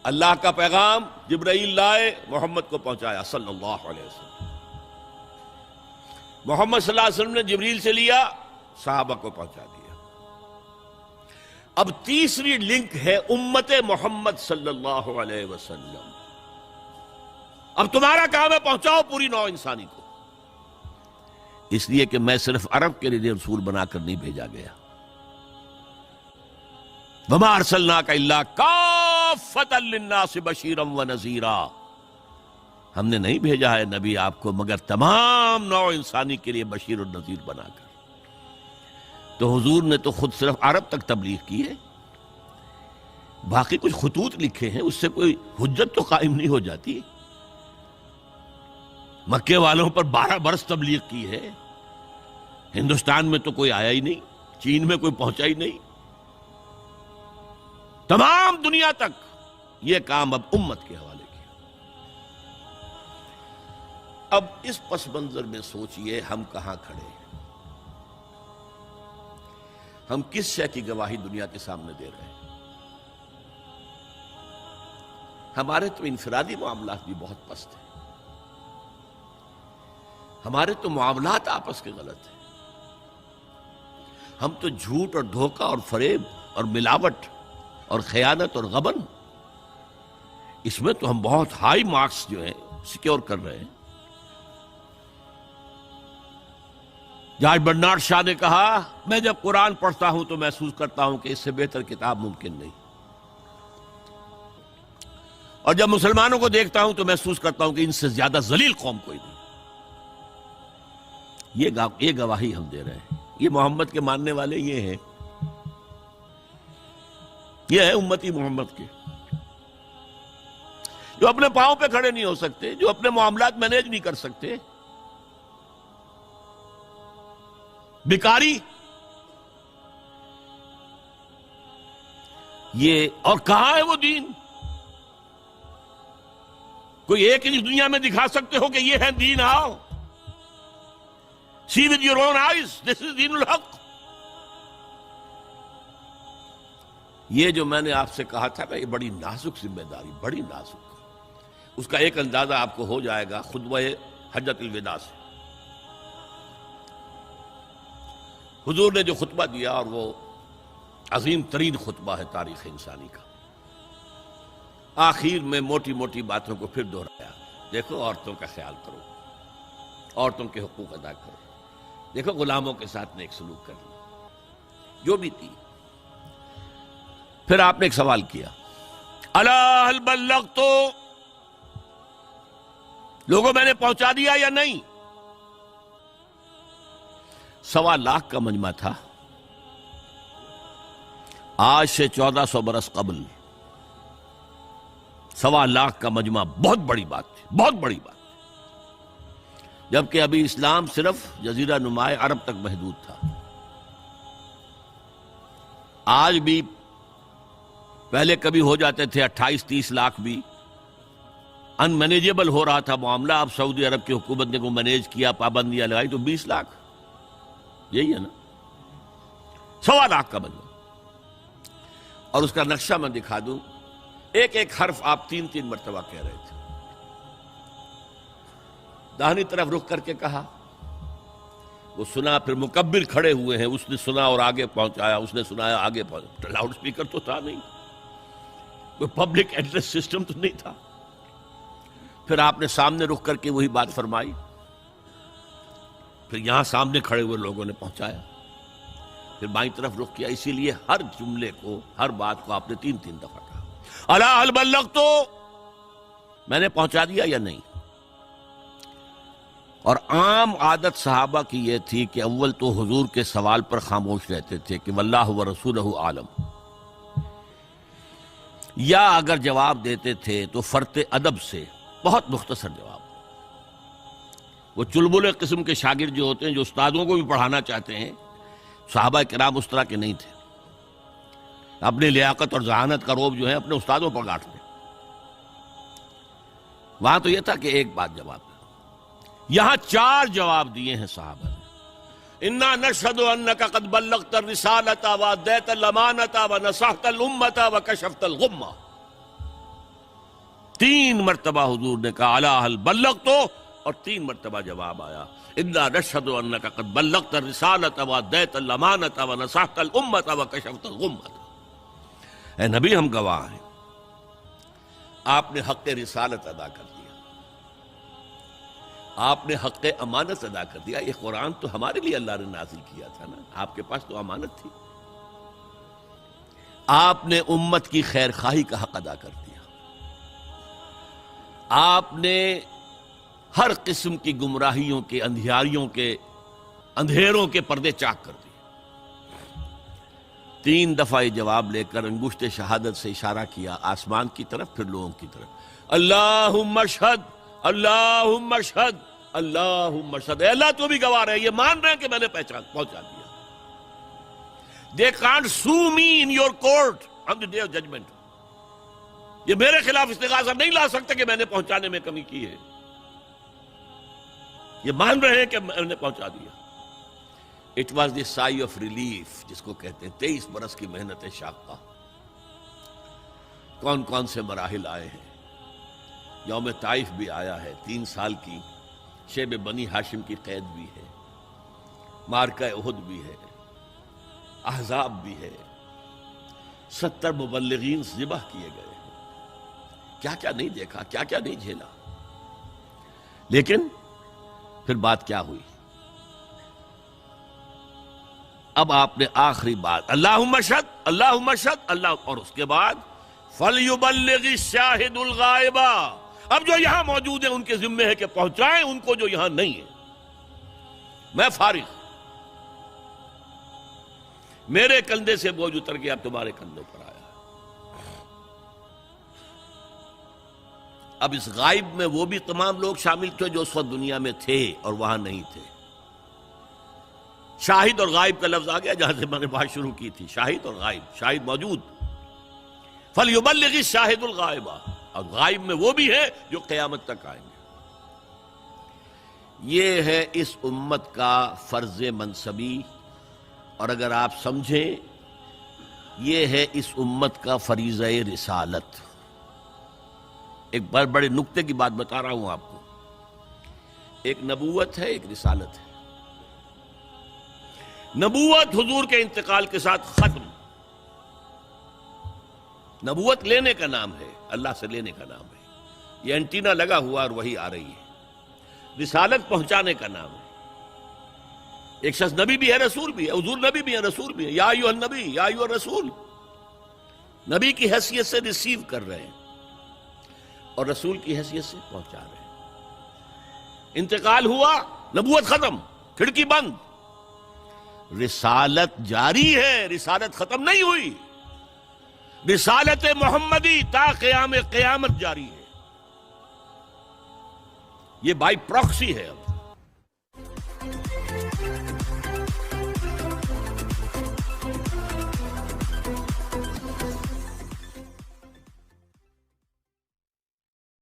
اللہ کا پیغام جبرائیل لائے، محمد کو پہنچایا صلی اللہ علیہ وسلم۔ محمد صلی اللہ علیہ وسلم نے جبریل سے لیا، صحابہ کو پہنچا دیا۔ اب تیسری لنک ہے امت محمد صلی اللہ علیہ وسلم۔ اب تمہارا کام ہے پہنچاؤ پوری نوع انسانی کو، اس لیے کہ میں صرف عرب کے لیے رسول بنا کر نہیں بھیجا گیا۔ وَمَا أَرْسَلْنَاكَ إِلَّا كَافَّةً لِلنَّاسِ بَشِيرًا وَنَذِيرًا، ہم نے نہیں بھیجا ہے نبی آپ کو مگر تمام نوع انسانی کے لیے بشیر اور نذیر بنا کر۔ تو حضور نے تو خود صرف عرب تک تبلیغ کی ہے، باقی کچھ خطوط لکھے ہیں، اس سے کوئی حجت تو قائم نہیں ہو جاتی۔ مکے والوں پر 12 برس تبلیغ کی ہے، ہندوستان میں تو کوئی آیا ہی نہیں، چین میں کوئی پہنچا ہی نہیں، تمام دنیا تک یہ کام اب امت کے حوالے کیا۔ اب اس پس منظر میں سوچئے ہم کہاں کھڑے ہیں، ہم کس شے کی گواہی دنیا کے سامنے دے رہے ہیں؟ ہمارے تو انفرادی معاملات بھی بہت پست ہیں، ہمارے تو معاملات آپس کے غلط ہیں، ہم تو جھوٹ اور دھوکہ اور فریب اور ملاوٹ اور خیانت اور غبن، اس میں تو ہم بہت ہائی مارکس جو ہیں سیکیور کر رہے ہیں۔ جارج برنارڈ شاہ نے کہا، میں جب قرآن پڑھتا ہوں تو محسوس کرتا ہوں کہ اس سے بہتر کتاب ممکن نہیں، اور جب مسلمانوں کو دیکھتا ہوں تو محسوس کرتا ہوں کہ ان سے زیادہ ذلیل قوم کوئی نہیں۔ یہ گواہی ہم دے رہے ہیں، یہ محمد کے ماننے والے یہ ہیں، یہ ہے امتی محمد کے، جو اپنے پاؤں پہ کھڑے نہیں ہو سکتے، جو اپنے معاملات مینیج نہیں کر سکتے، بیکاری، یہ اور کہاں ہے وہ دین؟ کوئی ایک ہی دنیا میں دکھا سکتے ہو کہ یہ ہے دین؟ آؤ see with your own eyes, this is دین الحق۔ یہ جو میں نے آپ سے کہا تھا نا، یہ بڑی نازک ذمہ داری، بڑی نازک، اس کا ایک اندازہ آپ کو ہو جائے گا خطبہ حجۃ الوداع سے۔ حضور نے جو خطبہ دیا، اور وہ عظیم ترین خطبہ ہے تاریخ انسانی کا، آخر میں موٹی موٹی باتوں کو پھر دہرایا۔ دیکھو عورتوں کا خیال کرو، عورتوں کے حقوق ادا کرو، دیکھو غلاموں کے ساتھ نیک سلوک کرنا، جو بھی تھی۔ پھر آپ نے ایک سوال کیا، الا هل بلغت، لوگوں میں نے پہنچا دیا یا نہیں؟ 1.25 لاکھ کا مجمع تھا، آج سے 1400 برس قبل 1.25 لاکھ کا مجمع بہت بڑی بات تھی، بہت بڑی بات، جبکہ ابھی اسلام صرف جزیرہ نما عرب تک محدود تھا۔ آج بھی پہلے کبھی ہو جاتے تھے 28-30 لاکھ بھی، ان مینیجیبل ہو رہا تھا معاملہ۔ اب سعودی عرب کی حکومت نے کو مینیج کیا، پابندیاں لگائی تو 20 لاکھ، یہی ہے نا 1.25 لاکھ کا مجمع۔ اور اس کا نقشہ میں دکھا دوں، ایک ایک حرف آپ 3 مرتبہ کہہ رہے تھے۔ داہنی طرف رخ کر کے کہا، وہ سنا، پھر مکبر کھڑے ہوئے ہیں، اس نے سنا اور آگے پہنچایا، اس نے سنایا آگے پہنچایا، لاؤڈ سپیکر تو تھا نہیں، کوئی پبلک ایڈریس سسٹم تو نہیں تھا۔ پھر آپ نے سامنے رخ کر کے وہی بات فرمائی، پھر یہاں سامنے کھڑے ہوئے لوگوں نے پہنچایا، پھر بائیں طرف رخ کیا۔ اسی لیے ہر جملے کو، ہر بات کو آپ نے 3 دفعہ کہا، الا هل بلغت، میں نے پہنچا دیا یا نہیں؟ اور عام عادت صحابہ کی یہ تھی کہ اول تو حضور کے سوال پر خاموش رہتے تھے کہ واللہ ورسولہ عالم، یا اگر جواب دیتے تھے تو فرط ادب سے بہت مختصر جواب۔ وہ چلبلے قسم کے شاگرد جو ہوتے ہیں، جو استادوں کو بھی پڑھانا چاہتے ہیں، صحابہ کرام اس طرح کے نہیں تھے، اپنی لیاقت اور ذہانت کا روب جو ہے اپنے استادوں پر گاٹتے۔ وہاں تو یہ تھا کہ ایک بات جواب، یہاں 4 جواب دیے ہیں صحابہ نے۔ انا نشهد انك قد بلغت الرسالة واديت الامانة ونصحت الامة وكشفت الغمة، 3 مرتبہ حضور نے کہا الا هل بلغت، اور 3 مرتبہ جواب آیا انا نشهد انك قد بلغت الرسالة واديت الامانة ونصحت الامة وكشفت الغمة۔ اے نبی ہم گواہ ہیں، آپ نے حق رسالت ادا کر دیا، آپ نے حق امانت ادا کر دیا۔ یہ قرآن تو ہمارے لیے اللہ نے نازل کیا تھا نا، آپ کے پاس تو امانت تھی۔ آپ نے امت کی خیر خواہی کا حق ادا کر دیا، آپ نے ہر قسم کی گمراہیوں کے، اندھیاریوں کے، اندھیروں کے پردے چاک کر دیے۔ 3 دفعہ یہ جواب لے کر انگشت شہادت سے اشارہ کیا آسمان کی طرف، پھر لوگوں کی طرف، اللہم اشہد اللہم اشہد اللہم اشہد۔ اے اللہ تو بھی گواہ رہے، یہ مان رہے ہیں کہ میں نے پہنچا دیا۔ They can't sue me in your court on the day of judgment۔ یہ میرے خلاف استغاثہ نہیں لا سکتے کہ میں نے پہنچانے میں کمی کی ہے، یہ مان رہے ہیں کہ میں نے پہنچا دیا۔ It was the sigh of relief جس کو کہتے ہیں 23 برس کی محنت شاقہ۔ کون کون سے مراحل آئے ہیں، یوم طائف بھی آیا ہے، 3 سال کی شیب بنی ہاشم کی قید بھی ہے، معرکہ احد بھی ہے، احزاب بھی ہے، 70 مبلغین ذبح کیے گئے ہیں۔ کیا کیا نہیں دیکھا، کیا کیا نہیں جھیلا، لیکن پھر بات کیا ہوئی؟ اب آپ نے آخری بات اللہم اشہد اللہم اشہد اللہ، اور اس کے بعد فَلْيُبَلِّغِ الشَّاهِدُ الْغَائِبَ۔ اب جو یہاں موجود ہیں ان کے ذمے ہے کہ پہنچائیں ان کو جو یہاں نہیں ہے۔ میں فارغ، میرے کندھے سے بوجھ اتر کے اب تمہارے کندھوں پر آیا۔ اب اس غائب میں وہ بھی تمام لوگ شامل تھے جو اس وقت دنیا میں تھے اور وہاں نہیں تھے۔ شاہد اور غائب کا لفظ آ گیا جہاں سے میں نے بات شروع کی تھی، شاہد اور غائب۔ شاہد موجود، فَلْيُبَلِّغِ الشَّاهِدُ الْغَائِبَ، اور غائب میں وہ بھی ہے جو قیامت تک آئیں گے۔ یہ ہے اس امت کا فرض منصبی، اور اگر آپ سمجھیں یہ ہے اس امت کا فریضہ رسالت۔ ایک بڑے نکتے کی بات بتا رہا ہوں آپ کو، ایک نبوت ہے، ایک رسالت ہے۔ نبوت حضور کے انتقال کے ساتھ ختم، نبوت لینے کا نام ہے، اللہ سے لینے کا نام ہے، یہ اینٹینا لگا ہوا اور وہی آ رہی ہے۔ رسالت پہنچانے کا نام ہے۔ ایک شخص نبی بھی ہے، رسول بھی ہے، حضور نبی بھی ہے، رسول بھی ہے، یا ایھا النبی یا ایھا الرسول، نبی کی حیثیت سے ریسیو کر رہے ہیں اور رسول کی حیثیت سے پہنچا رہے ہیں۔ انتقال ہوا، نبوت ختم، کھڑکی بند، رسالت جاری ہے، رسالت ختم نہیں ہوئی، رسالت محمدی تا قیام قیامت جاری ہے۔ یہ بائی پراکسی ہے اب۔